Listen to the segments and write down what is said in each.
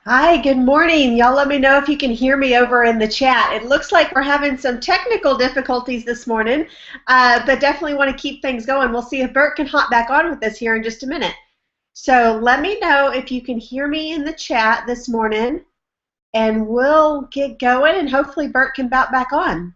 Hi, good morning. Y'all let me know if you can hear me over in the chat. It looks like we're having some technical difficulties this morning, but definitely want to keep things going. We'll see if Bert can hop back on with us here in just a minute. So let me know if you can hear me in the chat this morning, and we'll get going, and hopefully Bert can bounce back on.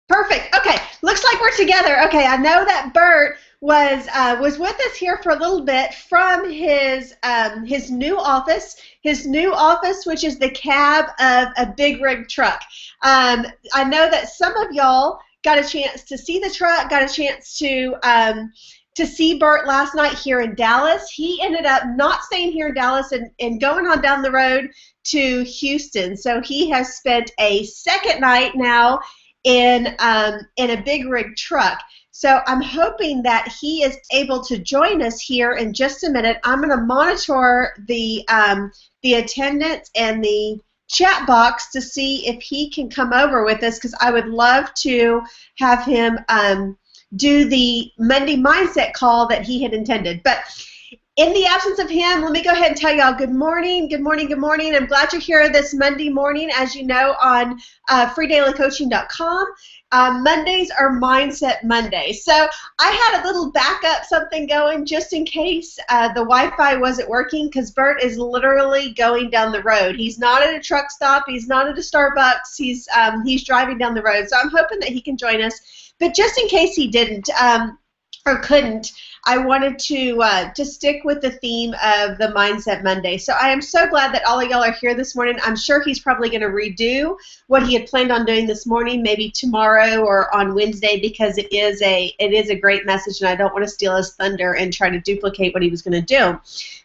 Perfect. Okay, looks like we're together. Okay, I know that Bert was with us here for a little bit from his new office. His new office, which is the cab of a big rig truck. I know that some of y'all got a chance to see the truck, got a chance to see Bert last night here in Dallas. He ended up not staying here in Dallas and going on down the road to Houston. So he has spent a second night now in a big rig truck. So I'm hoping that he is able to join us here in just a minute. I'm going to monitor the attendance and the chat box to see if he can come over with us, because I would love to have him do the Monday mindset call that he had intended. But in the absence of him, let me go ahead and tell y'all good morning, good morning, good morning. I'm glad you're here this Monday morning, as you know, on freedailycoaching.com. Mondays are Mindset Mondays. So I had a little backup something going just in case the Wi-Fi wasn't working, because Bert is literally going down the road. He's not at a truck stop. He's not at a Starbucks. He's driving down the road. So I'm hoping that he can join us. But just in case he didn't or couldn't, I wanted to stick with the theme of the Mindset Monday. So I am so glad that all of y'all are here this morning. I'm sure he's probably going to redo what he had planned on doing this morning, maybe tomorrow or on Wednesday, because it is a great message, and I don't want to steal his thunder and try to duplicate what he was going to do.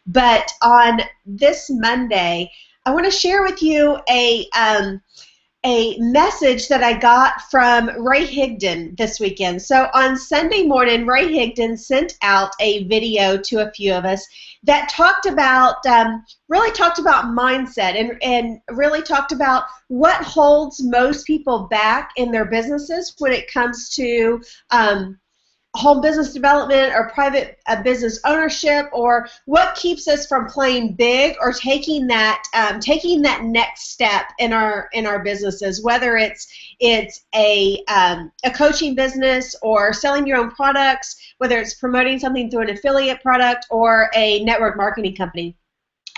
But on this Monday, I want to share with you a message that I got from Ray Higdon this weekend. So on Sunday morning, Ray Higdon sent out a video to a few of us that talked about, really talked about mindset and really talked about what holds most people back in their businesses when it comes to home business development or private business ownership, or what keeps us from playing big or taking that next step in our businesses, whether it's a coaching business or selling your own products, whether it's promoting something through an affiliate product or a network marketing company.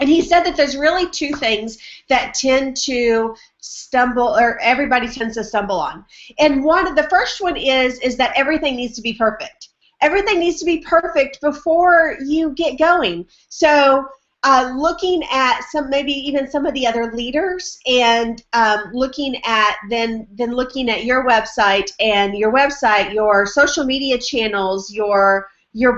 And he said that there's really two things that tend to stumble, or everybody tends to stumble on. And the first one is that everything needs to be perfect. Everything needs to be perfect before you get going. So looking at maybe even some of the other leaders, and looking at looking at your website, your social media channels, your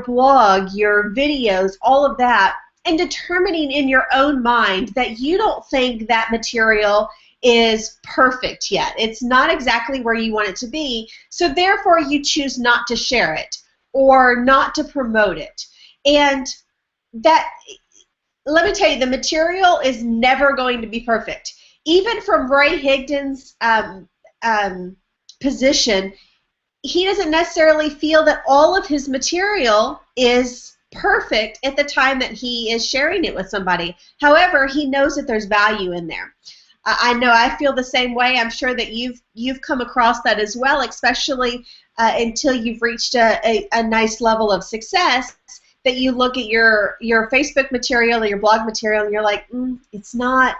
blog, your videos, all of that, and determining in your own mind that you don't think that material is perfect yet. It's not exactly where you want it to be, so therefore you choose not to share it or not to promote it. And that, let me tell you, the material is never going to be perfect. Even from Ray Higdon's position, he doesn't necessarily feel that all of his material is perfect at the time that he is sharing it with somebody. However, he knows that there's value in there. I know I feel the same way. I'm sure that you've come across that as well, especially until you've reached a nice level of success, that you look at your Facebook material or your blog material and you're like, it's not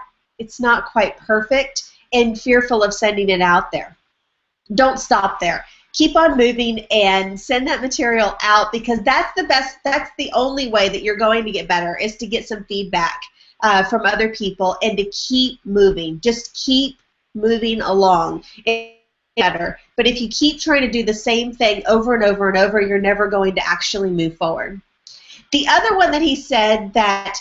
quite perfect, and fearful of sending it out there. Don't stop there. Keep on moving and send that material out, because that's the only way that you're going to get better, is to get some feedback from other people and to keep moving. Just keep moving along. Better. But if you keep trying to do the same thing over and over and over, you're never going to actually move forward. The other one that he said that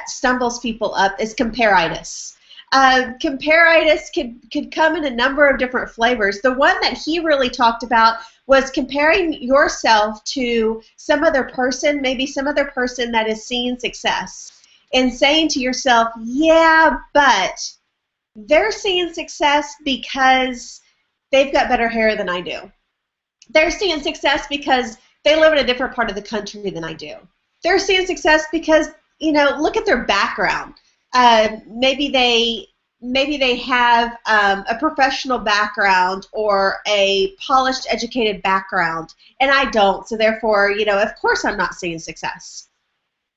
stumbles people up is comparitis. Comparitis could come in a number of different flavors. The one that he really talked about was comparing yourself to some other person, maybe some other person that is seeing success, and saying to yourself, yeah, but they're seeing success because they've got better hair than I do. They're seeing success because they live in a different part of the country than I do. They're seeing success because, you know, look at their background. Maybe they have a professional background or a polished, educated background, and I don't. So therefore, you know, of course I'm not seeing success.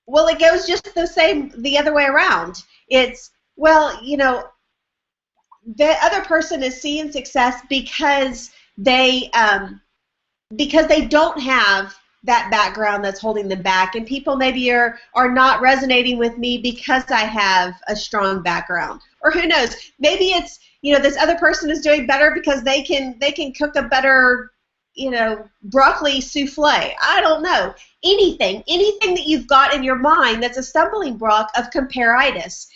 Well, it goes just the other way around. It's, well, you know, the other person is seeing success because they don't have that background that's holding them back, and people maybe are not resonating with me because I have a strong background. Or who knows, maybe it's, you know, this other person is doing better because they can cook a better, you know, broccoli souffle. I don't know. Anything that you've got in your mind that's a stumbling block of comparitis.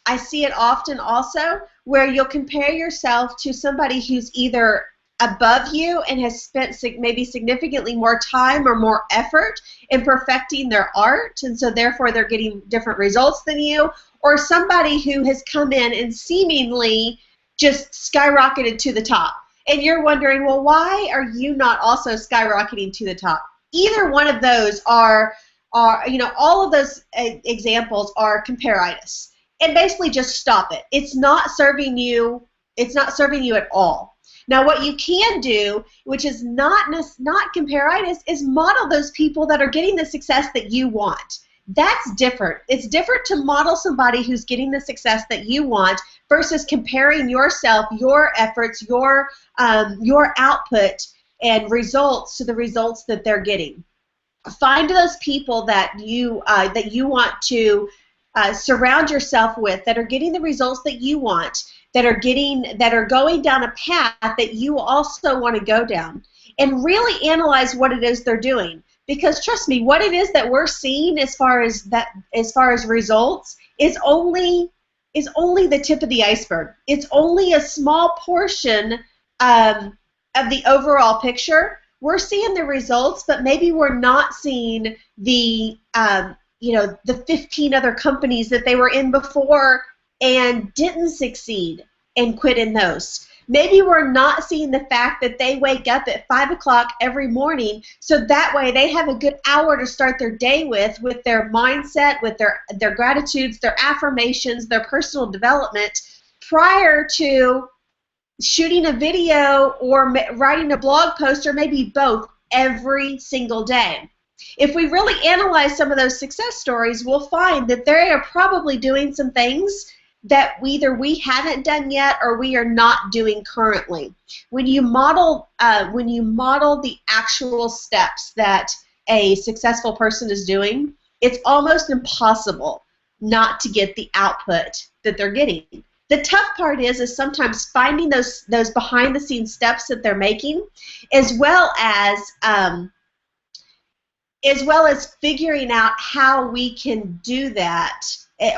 I see it often also where you'll compare yourself to somebody who's either above you and has spent maybe significantly more time or more effort in perfecting their art, and so therefore they're getting different results than you, or somebody who has come in and seemingly just skyrocketed to the top. And you're wondering, well, why are you not also skyrocketing to the top? Either one of those are you know, all of those examples are comparitis. And basically just stop it. It's not serving you. It's not serving you at all. Now, what you can do, which is not comparitis, is model those people that are getting the success that you want. That's different. It's different to model somebody who's getting the success that you want versus comparing yourself, your efforts, your output and results to the results that they're getting. Find those people that you want to surround yourself with that are getting the results that you want, that are going down a path that you also want to go down, and really analyze what it is they're doing. Because trust me, what it is that we're seeing as far as results is only the tip of the iceberg. It's only a small portion of the overall picture. We're seeing the results, but maybe we're not seeing the you know, the 15 other companies that they were in before and didn't succeed and quit in those. Maybe we're not seeing the fact that they wake up at 5 o'clock every morning, so that way they have a good hour to start their day with their mindset, with their gratitudes, their affirmations, their personal development, prior to shooting a video or writing a blog post, or maybe both, every single day. If we really analyze some of those success stories, we'll find that they are probably doing some things that either we haven't done yet or we are not doing currently. When you model the actual steps that a successful person is doing, it's almost impossible not to get the output that they're getting. The tough part is sometimes finding those behind-the-scenes steps that they're making, as well as figuring out how we can do that,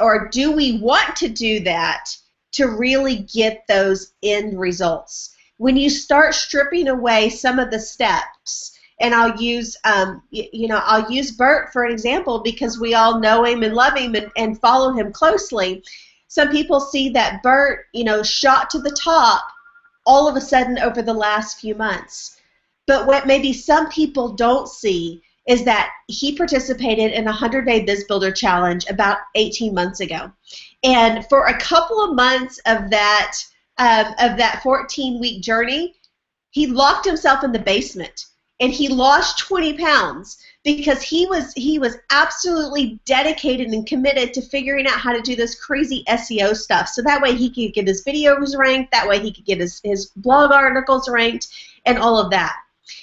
or do we want to do that to really get those end results. When you start stripping away some of the steps, and I'll use I'll use Bert for an example because we all know him and love him and follow him closely. Some people see that Bert, you know, shot to the top all of a sudden over the last few months. But what maybe some people don't see is that he participated in a 100-day Biz Builder Challenge about 18 months ago. And for a couple of months of that 14-week journey, he locked himself in the basement, and he lost 20 pounds because he was absolutely dedicated and committed to figuring out how to do this crazy SEO stuff. So that way he could get his videos ranked, that way he could get his blog articles ranked, and all of that.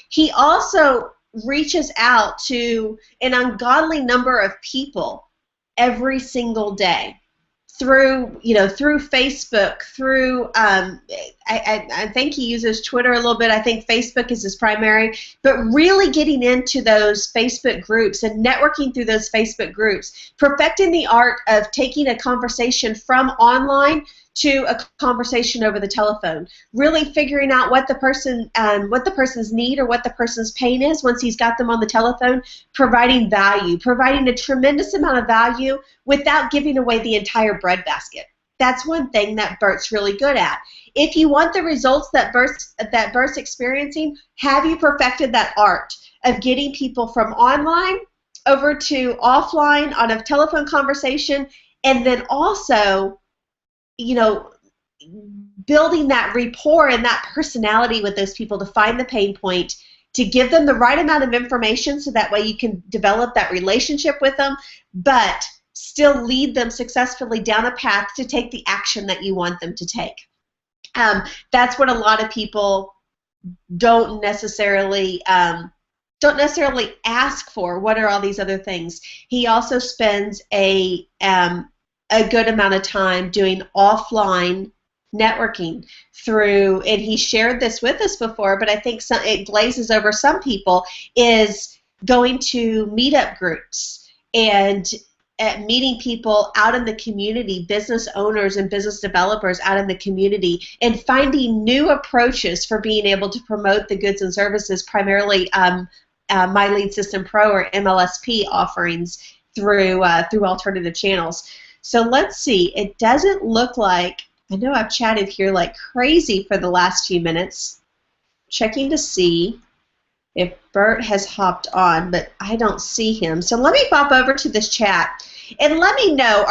He also reaches out to an ungodly number of people every single day through, through Facebook, through, I think he uses Twitter a little bit. I think Facebook is his primary, but really getting into those Facebook groups and networking through those Facebook groups, perfecting the art of taking a conversation from online to a conversation over the telephone, really figuring out what the person's need or what the person's pain is once he's got them on the telephone, providing value, providing a tremendous amount of value without giving away the entire breadbasket. That's one thing that Bert's really good at. If you want the results that Bert's experiencing, have you perfected that art of getting people from online over to offline on a telephone conversation, and then also, building that rapport and that personality with those people to find the pain point, to give them the right amount of information so that way you can develop that relationship with them, but still lead them successfully down a path to take the action that you want them to take. That's what a lot of people don't necessarily ask for. What are all these other things? He also spends a good amount of time doing offline networking through, and he shared this with us before, but I think it glazes over some people, is going to meetup groups and meeting people out in the community, business owners and business developers out in the community, and finding new approaches for being able to promote the goods and services, primarily My Lead System Pro or MLSP offerings through alternative channels. So let's see. It doesn't look like, I know I've chatted here like crazy for the last few minutes, checking to see if Bert has hopped on, but I don't see him. So let me pop over to this chat and let me know,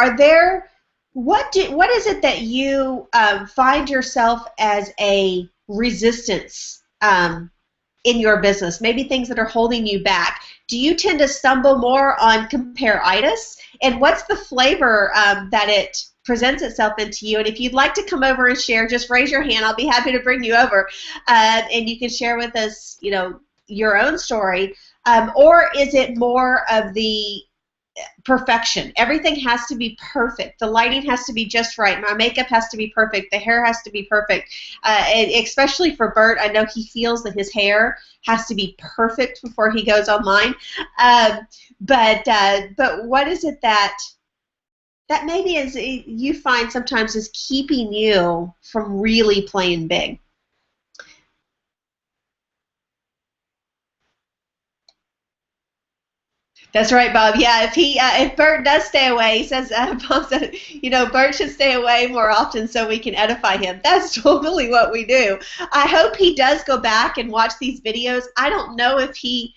what is it that you find yourself as a resistance in your business, maybe things that are holding you back? Do you tend to stumble more on comparitis? And what's the flavor that it presents itself into you? And if you'd like to come over and share, just raise your hand. I'll be happy to bring you over, and you can share with us, your own story. Or is it more of the perfection? Everything has to be perfect. The lighting has to be just right. My makeup has to be perfect. The hair has to be perfect. And especially for Bert, I know he feels that his hair has to be perfect before he goes online. But what is it that maybe is you find sometimes is keeping you from really playing big? That's right, Bob. Yeah, if Bert does stay away, he says, Bob said, Bert should stay away more often so we can edify him. That's totally what we do. I hope he does go back and watch these videos. I don't know if he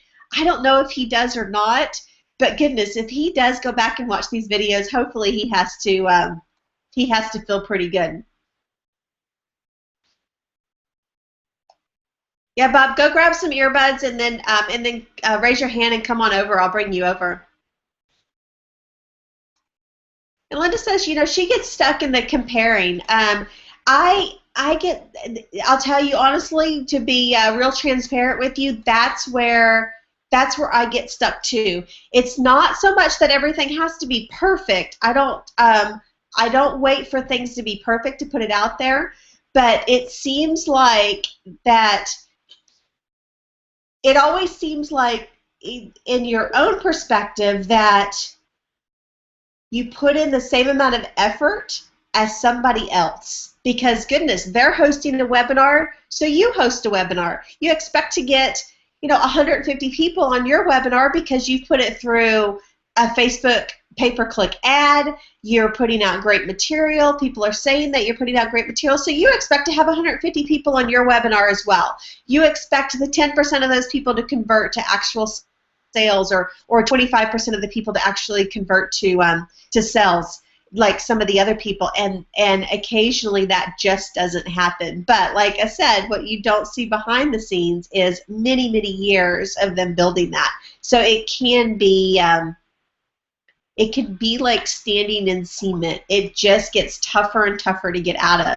does or not, but goodness, if he does go back and watch these videos, hopefully he has to feel pretty good. Yeah, Bob, go grab some earbuds and then raise your hand and come on over. I'll bring you over. And Linda says, she gets stuck in the comparing. I'll tell you honestly, to be real transparent with you, that's where I get stuck too. It's not so much that everything has to be perfect. I don't wait for things to be perfect to put it out there, but it seems like that. It always seems like in your own perspective that you put in the same amount of effort as somebody else, because goodness, they're hosting a webinar, so you host a webinar. You expect to get 150 people on your webinar because you put it through a Facebook pay-per-click ad. You're putting out great material. People are saying that you're putting out great material, so you expect to have 150 people on your webinar as well. You expect the 10% of those people to convert to actual sales, or 25% of the people to actually convert to sales, like some of the other people, and occasionally that just doesn't happen. But like I said, what you don't see behind the scenes is many, many years of them building that. So it can be like standing in cement. It just gets tougher and tougher to get out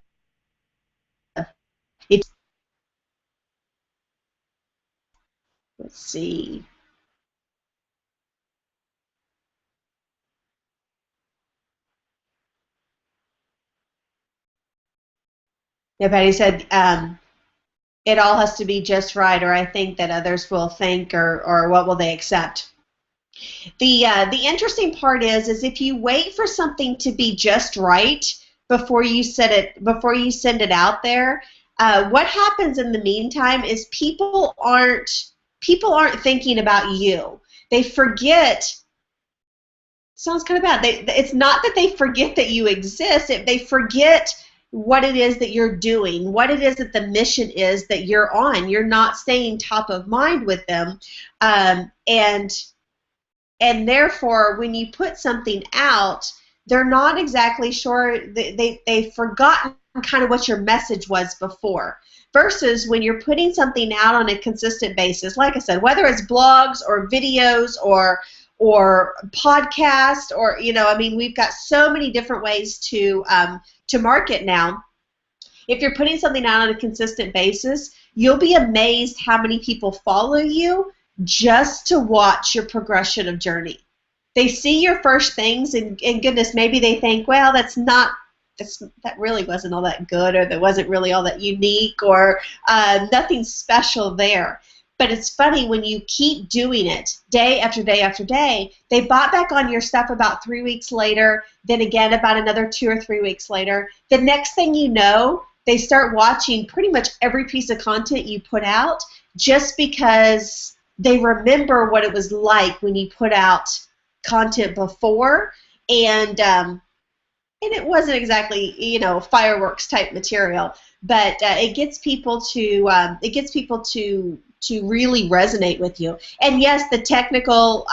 of. Let's see. Yeah, Patty said, it all has to be just right, or I think that others will think, or what will they accept. The interesting part is if you wait for something to be just right before you send it out there, what happens in the meantime is people aren't thinking about you. They forget. Sounds kind of bad. It's not that they forget that you exist. They forget what it is that you're doing, what it is that the mission is that you're on. You're not staying top of mind with them, and therefore, when you put something out, they're not exactly sure. They've forgotten kind of what your message was before. Versus when you're putting something out on a consistent basis, like I said, whether it's blogs or videos or podcast, or I mean, we've got so many different ways to market now. If you're putting something out on a consistent basis, you'll be amazed how many people follow you just to watch your progression of journey. They see your first things, and goodness, maybe they think, well, that really wasn't all that good, or that wasn't really all that unique, or nothing special there. But it's funny, when you keep doing it day after day after day, they bought back on your stuff about 3 weeks later, then again about another 2 or 3 weeks later. The next thing you know, they start watching pretty much every piece of content you put out, just because they remember what it was like when you put out content before, and it wasn't exactly fireworks type material, but it gets people to really resonate with you. And yes, the technical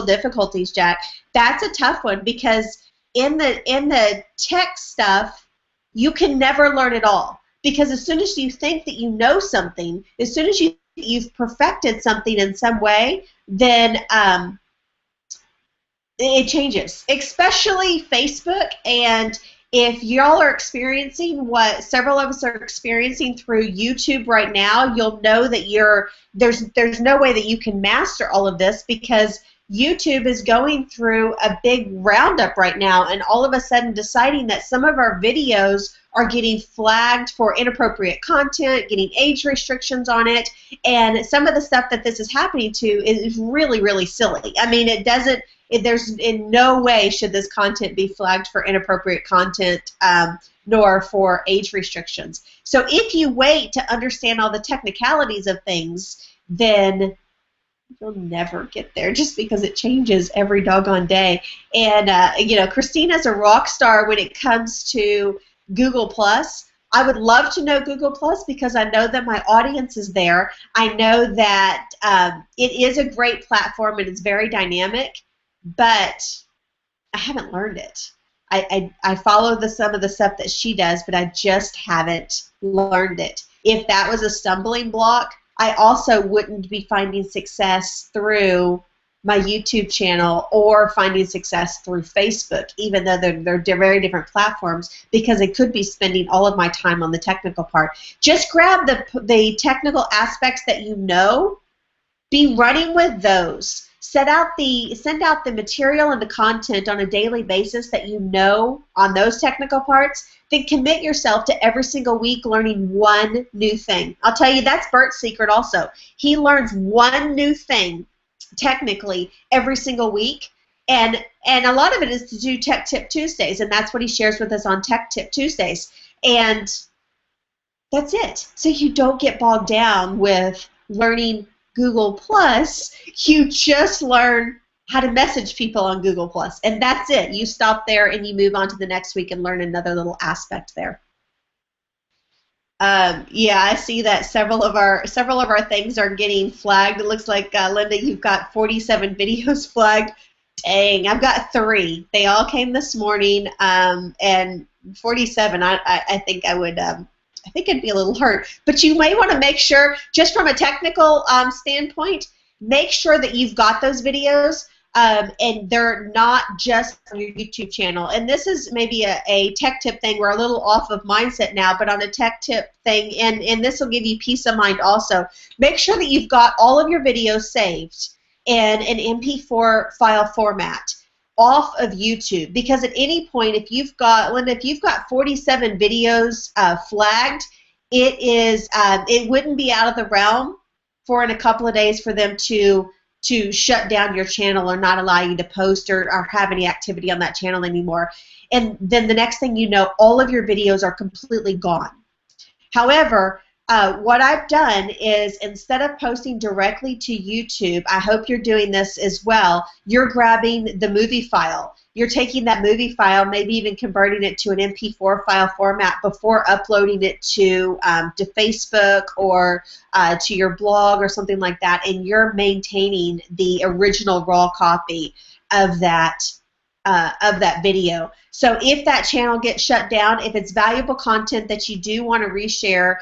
difficulties, Jack, that's a tough one, because in the tech stuff, you can never learn it all, because as soon as you think that you know something, as soon as you've perfected something in some way, then it changes, especially Facebook. And if y'all are experiencing what several of us are experiencing through YouTube right now, you'll know that there's no way that you can master all of this, because YouTube is going through a big roundup right now, and all of a sudden deciding that some of our videos are getting flagged for inappropriate content, getting age restrictions on it, and some of the stuff that this is happening to is really, really silly. I mean, there's in no way should this content be flagged for inappropriate content, nor for age restrictions. So if you wait to understand all the technicalities of things, then you'll never get there, just because it changes every doggone day. And Christina's a rock star when it comes to Google Plus. I would love to know Google Plus, because I know that my audience is there. I know that it is a great platform and it's very dynamic, but I haven't learned it. I follow some of the stuff that she does, but I just haven't learned it. If that was a stumbling block, I also wouldn't be finding success through my YouTube channel or finding success through Facebook, even though they're very different platforms, because I could be spending all of my time on the technical part. Just grab the technical aspects that you know, be running with those. Send out the material and the content on a daily basis that you know on those technical parts. Then commit yourself to every single week learning one new thing. I'll tell you, that's Bert's secret also. He learns one new thing technically every single week, and a lot of it is to do Tech Tip Tuesdays, and that's what he shares with us on Tech Tip Tuesdays. And that's it. So you don't get bogged down with learning Google Plus. You just learn how to message people on Google Plus, and that's it. You stop there and you move on to the next week and learn another little aspect there. Yeah, I see that several of our things are getting flagged. It looks like Linda, you've got 47 videos flagged. Dang, I've got 3. They all came this morning, and 47. I think I would. I think I'd be a little hurt. But you may want to make sure, just from a technical standpoint, make sure that you've got those videos, and they're not just on your YouTube channel. And this is maybe a tech tip thing. We're a little off of mindset now, but on a tech tip thing, and this will give you peace of mind also, make sure that you've got all of your videos saved in an MP4 file format. off of YouTube, because at any point, if you've got 47 videos flagged, it wouldn't be out of the realm for in a couple of days for them to shut down your channel or not allow you to post or have any activity on that channel anymore. And then the next thing you know, all of your videos are completely gone. However, what I've done is, instead of posting directly to YouTube, I hope you're doing this as well, you're grabbing the movie file. You're taking that movie file, maybe even converting it to an MP4 file format before uploading it to Facebook or to your blog or something like that, and you're maintaining the original raw copy of that video. So if that channel gets shut down, if it's valuable content that you do want to reshare,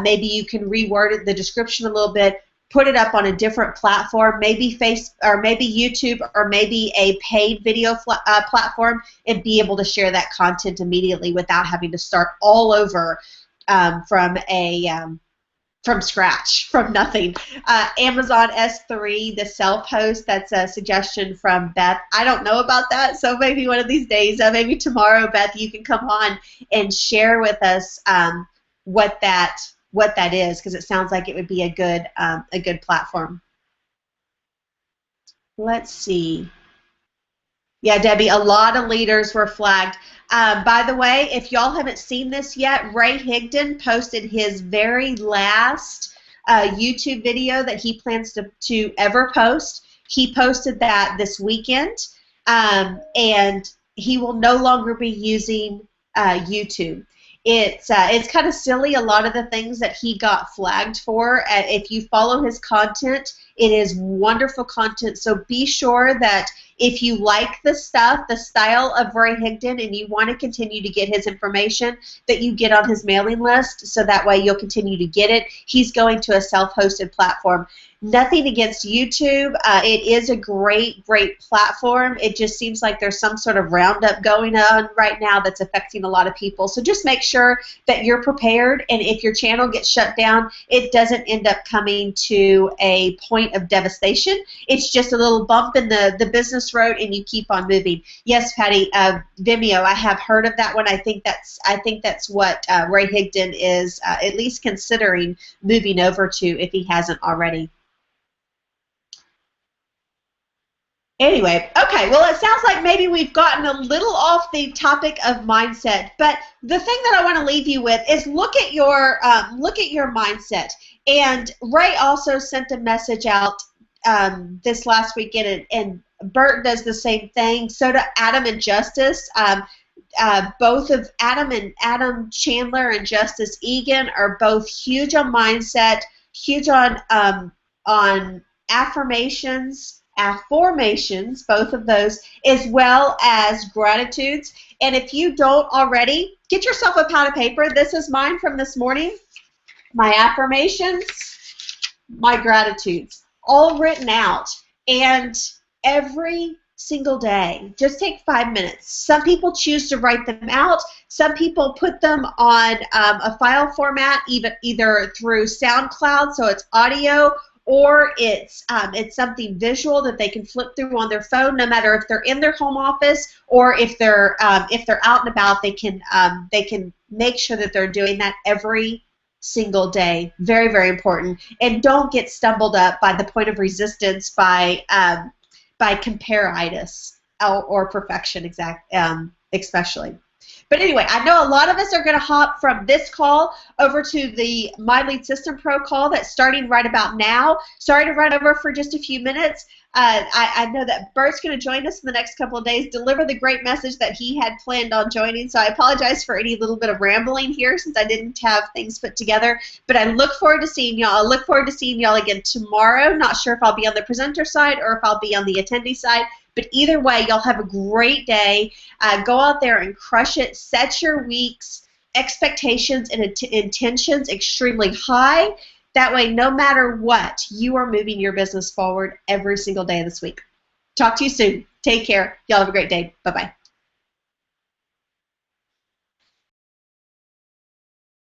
maybe you can reword the description a little bit, put it up on a different platform, maybe YouTube, or maybe a paid video platform, and be able to share that content immediately without having to start all over from scratch, from nothing. Amazon S3, the self-host, that's a suggestion from Beth. I don't know about that, so maybe one of these days, maybe tomorrow, Beth, you can come on and share with us what that is, because it sounds like it would be a good platform. Let's see. Yeah, Debbie, a lot of leaders were flagged. By the way, if y'all haven't seen this yet, Ray Higdon posted his very last YouTube video that he plans to ever post. He posted that this weekend, and he will no longer be using YouTube. It's kind of silly, a lot of the things that he got flagged for. If you follow his content, it is wonderful content, so be sure that if you like the style of Ray Higdon, and you want to continue to get his information, that you get on his mailing list, so that way you'll continue to get it. He's going to a self-hosted platform. Nothing against YouTube. It is a great platform. It just seems like there's some sort of roundup going on right now that's affecting a lot of people. So just make sure that you're prepared, and if your channel gets shut down, it doesn't end up coming to a point of devastation. It's just a little bump in the business road, and you keep on moving. Yes, Patty, Vimeo, I have heard of that one. I think that's what Ray Higdon is at least considering moving over to, if he hasn't already. Anyway, okay, well, it sounds like maybe we've gotten a little off the topic of mindset, but the thing that I want to leave you with is look at your mindset. And Ray also sent a message out this last weekend, and Bert does the same thing. So do Adam and Justice. Both of Adam Chandler and Justice Egan are both huge on mindset, huge on affirmations, both of those, as well as gratitudes. And if you don't already, get yourself a pad of paper. This is mine from this morning. My affirmations, my gratitudes, all written out. And every single day, just take 5 minutes. Some people choose to write them out. Some people put them on a file format, either through SoundCloud, so it's audio, or it's something visual that they can flip through on their phone. No matter if they're in their home office or if they're out and about, they can make sure that they're doing that every single day. Very, very important. And don't get stumbled up by the point of resistance by comparitis or perfection, especially. But anyway, I know a lot of us are going to hop from this call over to the My Lead System Pro call that's starting right about now. Sorry to run over for just a few minutes. I know that Bert's going to join us in the next couple of days, deliver the great message that he had planned on joining. So I apologize for any little bit of rambling here since I didn't have things put together. But I look forward to seeing y'all. I look forward to seeing y'all again tomorrow. Not sure if I'll be on the presenter side or if I'll be on the attendee side. But either way, y'all have a great day. Go out there and crush it. Set your week's expectations and intentions extremely high. That way, no matter what, you are moving your business forward every single day of this week. Talk to you soon. Take care. Y'all have a great day. Bye-bye.